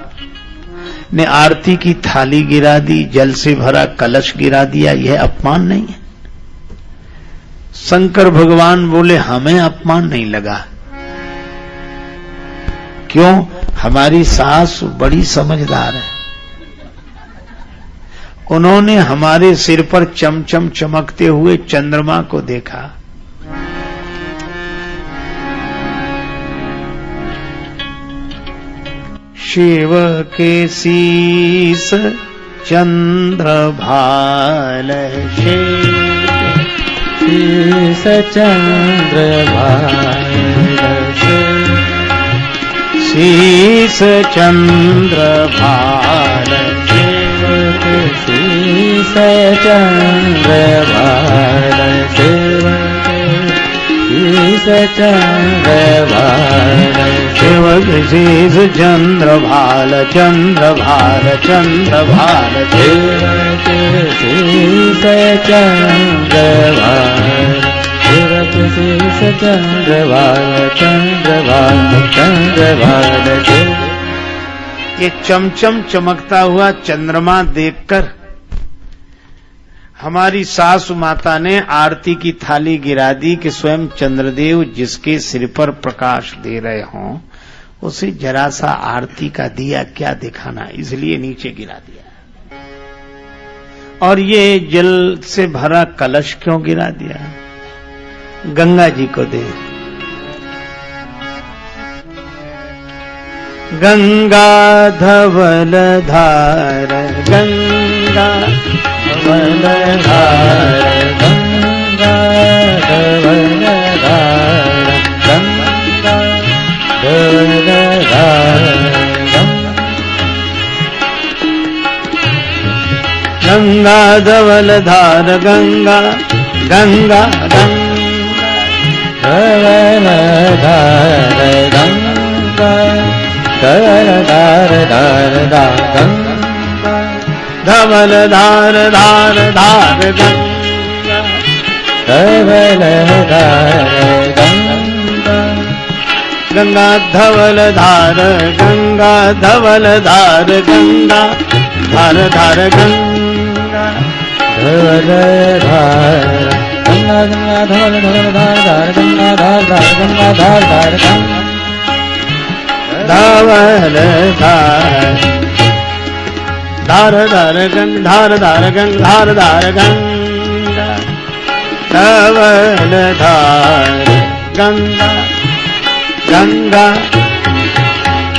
ने आरती की थाली गिरा दी, जल से भरा कलश गिरा दिया, यह अपमान नहीं है? शंकर भगवान बोले हमें अपमान नहीं लगा। क्यों? हमारी सास बड़ी समझदार है। उन्होंने हमारे सिर पर चमचम चमकते हुए चंद्रमा को देखा। शिव के शीस चंद्र भाल, शीस चंद्र भाल, शीस चंद्र भाल, शीस चंद्र भाल, शीस चंद्र भाल, शिव शीस चंद्र भाल, चंद्र भाल, चंद्र भाल, शीस चंद्र भाल, शीस चंद्र भाल, चंद्र भाल, चंद्र भाल। ये चमचम चमकता हुआ चंद्रमा देखकर हमारी सासु माता ने आरती की थाली गिरा दी कि स्वयं चंद्रदेव जिसके सिर पर प्रकाश दे रहे हों उसे जरा सा आरती का दिया क्या दिखाना, इसलिए नीचे गिरा दिया। और ये जल से भरा कलश क्यों गिरा दिया? गंगा जी को दे। गंगा धवल धार, गंगा धवल धार, गंगा धवल धार, गंगा धवल धार, गंगा धवल धार गंगा गंगा गंगा धवल धार गंगा धवल धार धार धार गंगा धवल धार धार धार गंगा धवल धार गंगा गंगा धवल धार गंगा धवल धार गंगा धार धार गंगा धवल धार गंगा गंगा धवल धवल धार धार गंगा धार धार गंगा धार धार गंगा धवल धार धार गंगा धार धार गंगा धार धार गंगा धवल धार गंगा गंगा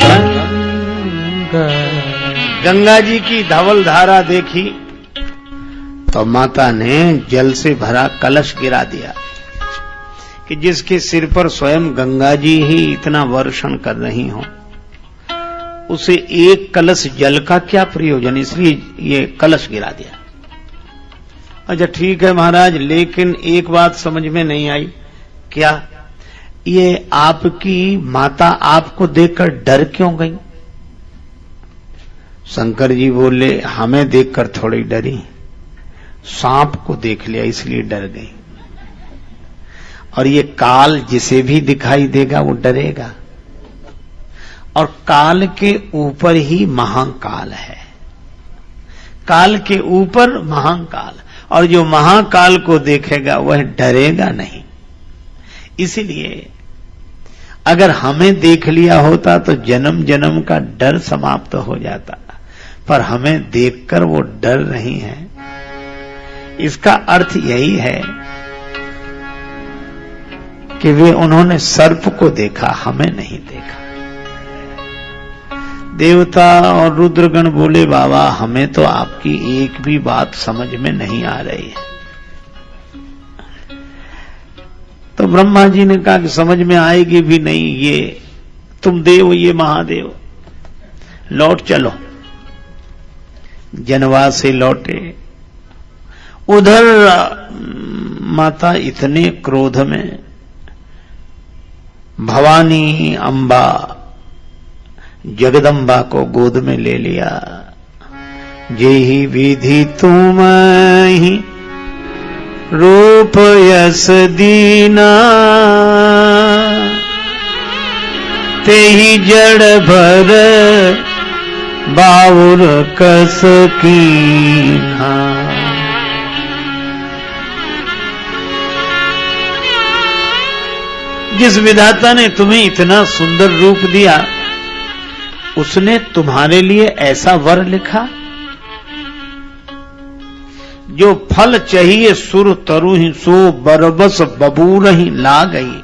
गंगा गंगा जी की धवल धारा देखी तो माता ने जल से भरा कलश गिरा दिया कि जिसके सिर पर स्वयं गंगा जी ही इतना वर्षण कर रही हो, उसे एक कलश जल का क्या प्रयोजन, इसलिए ये कलश गिरा दिया। अच्छा ठीक है महाराज, लेकिन एक बात समझ में नहीं आई। क्या? ये आपकी माता आपको देखकर डर क्यों गई? शंकर जी बोले, हमें देखकर थोड़ी डरी, सांप को देख लिया इसलिए डर गई। और ये काल जिसे भी दिखाई देगा वो डरेगा, और काल के ऊपर ही महाकाल है, काल के ऊपर महाकाल, और जो महाकाल को देखेगा वह डरेगा नहीं। इसलिए अगर हमें देख लिया होता तो जन्म जन्म का डर समाप्त हो जाता, पर हमें देखकर वो डर रही हैं। इसका अर्थ यही है कि वे उन्होंने सर्प को देखा, हमें नहीं देखा। देवता और रुद्रगण बोले, बाबा हमें तो आपकी एक भी बात समझ में नहीं आ रही है। तो ब्रह्मा जी ने कहा कि समझ में आएगी भी नहीं, ये तुम देव ये महादेव, लौट चलो। जनवास से लौटे। उधर माता इतने क्रोध में, भवानी अंबा जगदम्बा को गोद में ले लिया। जेहि विधि तुम ही रूप यस दीना, तेहि जड़ भर बाउर कस कीन्हा। जिस विधाता ने तुम्हें इतना सुंदर रूप दिया, उसने तुम्हारे लिए ऐसा वर लिखा, जो फल चाहिए सुर तरु ही सो बरबस बबूर ही ला गई।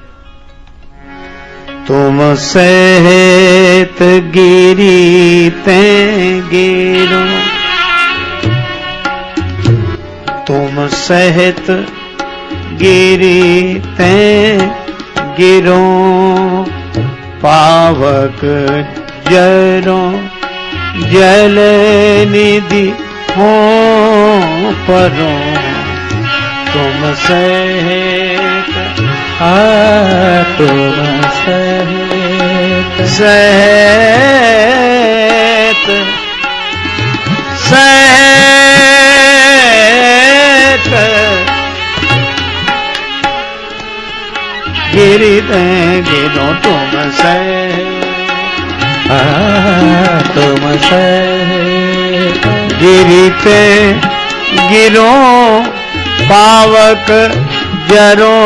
तुम सहित गिरी ते गिरो, तुम सहित गिरी ते गिरो, पावक जरो जल निधि हो परो। तुम सहित तुम सहित सहित सहित गिरते गिरो। तुम सहित तुम सहित गिरते गिरो, पावक जरो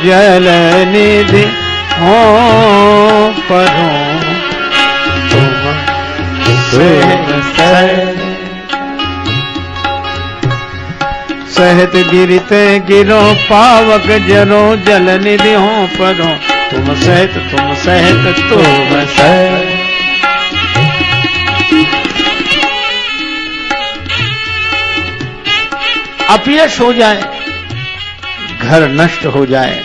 जल निधि हो परो। तुम सहित गिरते गिरो, पावक जरो जल निधि हो परो। तुम सहित तुम सहित तुम सहित। अपयश हो जाए, घर नष्ट हो जाए,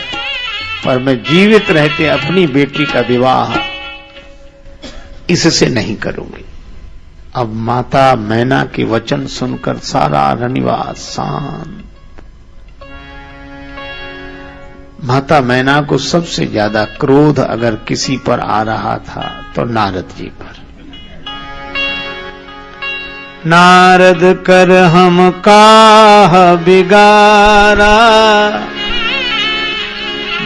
पर मैं जीवित रहते अपनी बेटी का विवाह इससे नहीं करूंगी। अब माता मैना के वचन सुनकर सारा रनिवास शांत। माता मैना को सबसे ज्यादा क्रोध अगर किसी पर आ रहा था तो नारद जी पर। नारद कर हम काह बिगारा,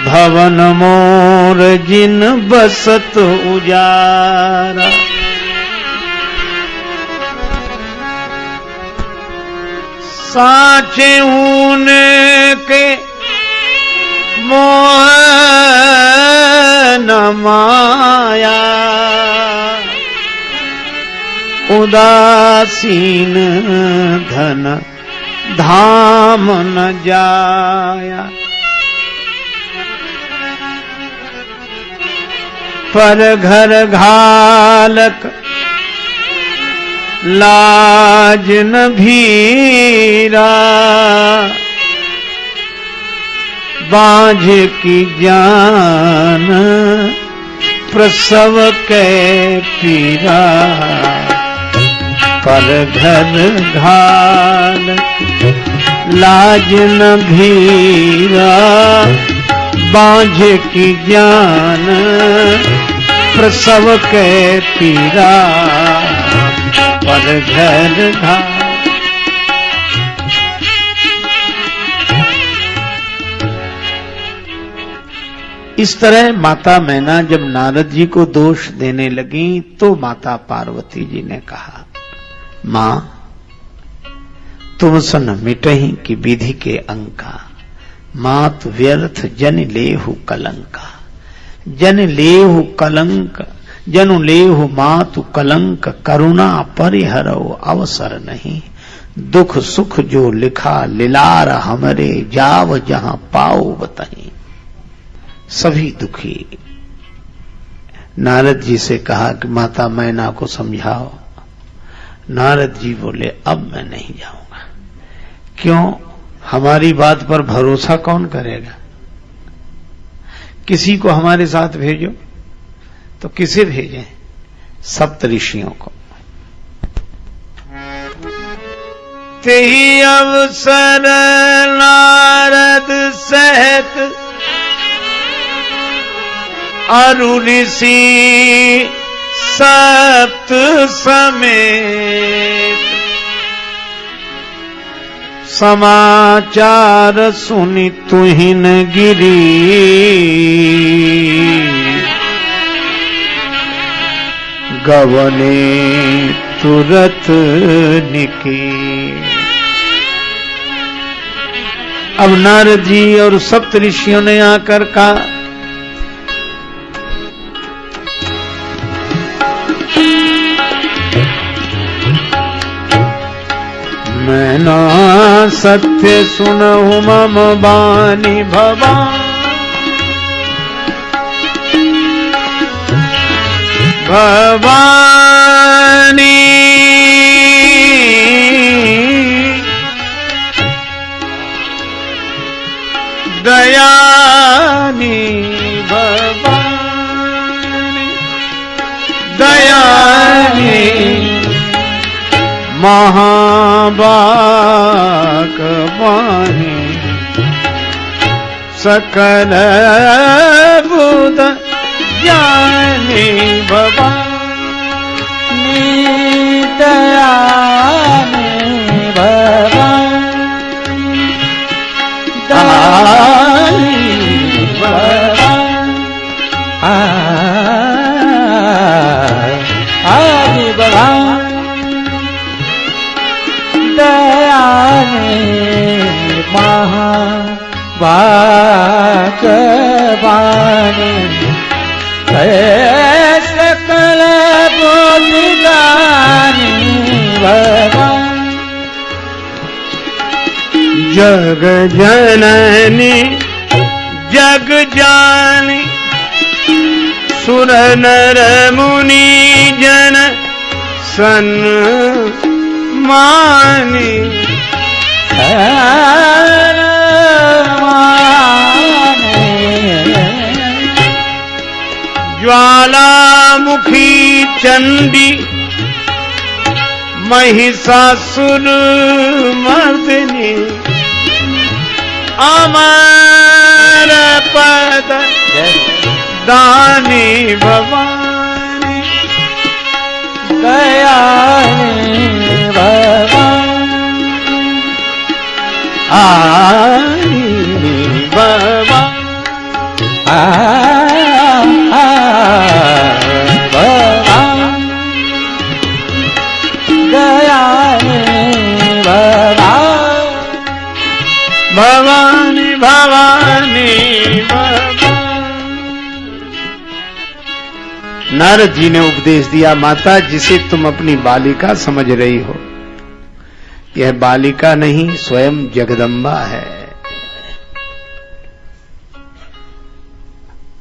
भवन मोर जिन बसत उजारा। साचे ऊने के मोह न माया, उदासीन धन धाम न जाया। पर घर घालक लाज न भीरा, बांझ की जान प्रसव के पीरा। पर घर घालक लाज न भीरा, बांझ की जान प्रसव के पीरा। पर घर घालक। इस तरह माता मैना जब नारद जी को दोष देने लगी तो माता पार्वती जी ने कहा, मां तुम सन मिटही की विधि के अंका, मात व्यर्थ जन लेहु कलंका। जन लेहु कलंक जनु लेहु मातु कलंक, करुणा परिहरो अवसर नहीं। दुख सुख जो लिखा लिलार हमरे, जाव जहां पाओ बताई। सभी दुखी नारद जी से कहा कि माता मैना को समझाओ। नारद जी बोले अब मैं नहीं जाऊंगा। क्यों? हमारी बात पर भरोसा कौन करेगा? किसी को हमारे साथ भेजो तो किसे भेजें? सप्त ऋषियों को। तेहि अवसर नारद सहित अरु ऋषि सप्त समेत, समाचार सुनि तुहिन गिरी। गवने तुरत निके। अब नारद जी और सप्त ऋषियों ने आकर कहा, मैना सत्य सुनहु मम बानी भवानी। दयानी भवानी दयानी महाबाकवानी सकल बुध ज्ञानी भवानी दयानी भवानी दयानी भवानी दयानी महाभागवानी सकल बुद्धिदानी भवानी जग जननी जग जानी सुर नर मुनि जन सन मानी ज्वालामुखी चंडी महिषासुर मर्दिनी अमर पद दानी भवानी दयानी भवानी आई भवानी भवानी भवानी भवानी। नारद जी ने उपदेश दिया, माता जिसे तुम अपनी बालिका समझ रही हो, यह बालिका नहीं स्वयं जगदम्बा है।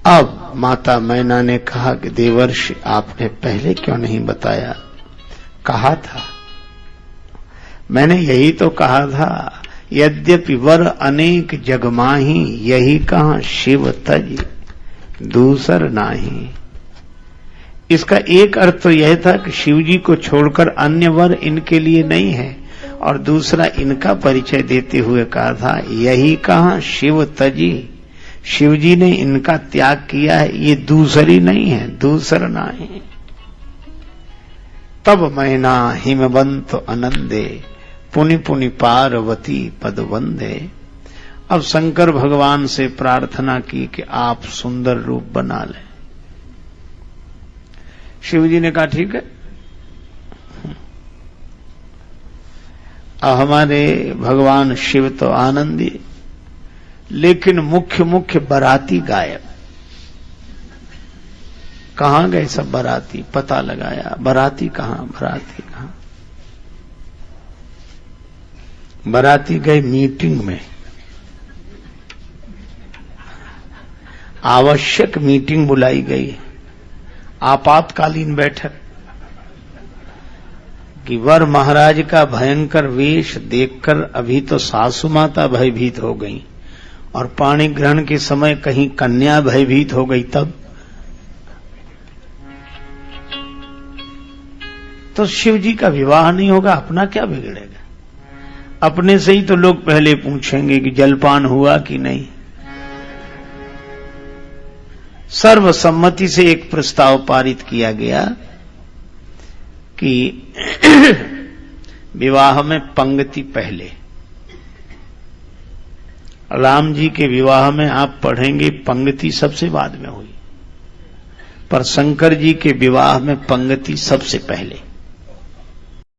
अब माता मैना ने कहा कि देवर्षि आपने पहले क्यों नहीं बताया? कहा था, मैंने यही तो कहा था, यद्यपि वर अनेक जग माही, यही कहां शिव तज दूसर नाही। इसका एक अर्थ तो यह था कि शिव जी को छोड़कर अन्य वर इनके लिए नहीं है, और दूसरा इनका परिचय देते हुए कहा था, यही कहां शिव तजी, शिव जी ने इनका त्याग किया है, ये दूसरी नहीं है, दूसर नहीं। तब मैना हिमवंत आनंदे, पुनि पुनि पार्वती पद वंदे। अब शंकर भगवान से प्रार्थना की कि आप सुंदर रूप बना लें। शिव जी ने कहा ठीक है। अब हमारे भगवान शिव तो आनंदी, लेकिन मुख्य बाराती गायब। कहां गए सब बाराती? पता लगाया, बाराती कहां? बाराती गए मीटिंग में, आवश्यक मीटिंग बुलाई गई, आपातकालीन बैठक, कि वर महाराज का भयंकर वेश देखकर अभी तो सासू माता भयभीत हो गई, और पाणी ग्रहण के समय कहीं कन्या भयभीत हो गई। तब तो शिव जी का विवाह नहीं होगा, अपना क्या बिगड़ेगा? अपने से ही तो लोग पहले पूछेंगे कि जलपान हुआ कि नहीं। सर्वसम्मति से एक प्रस्ताव पारित किया गया कि विवाह में पंक्ति पहले। राम जी के विवाह में आप पढ़ेंगे पंक्ति सबसे बाद में हुई, पर शंकर जी के विवाह में पंक्ति सबसे पहले।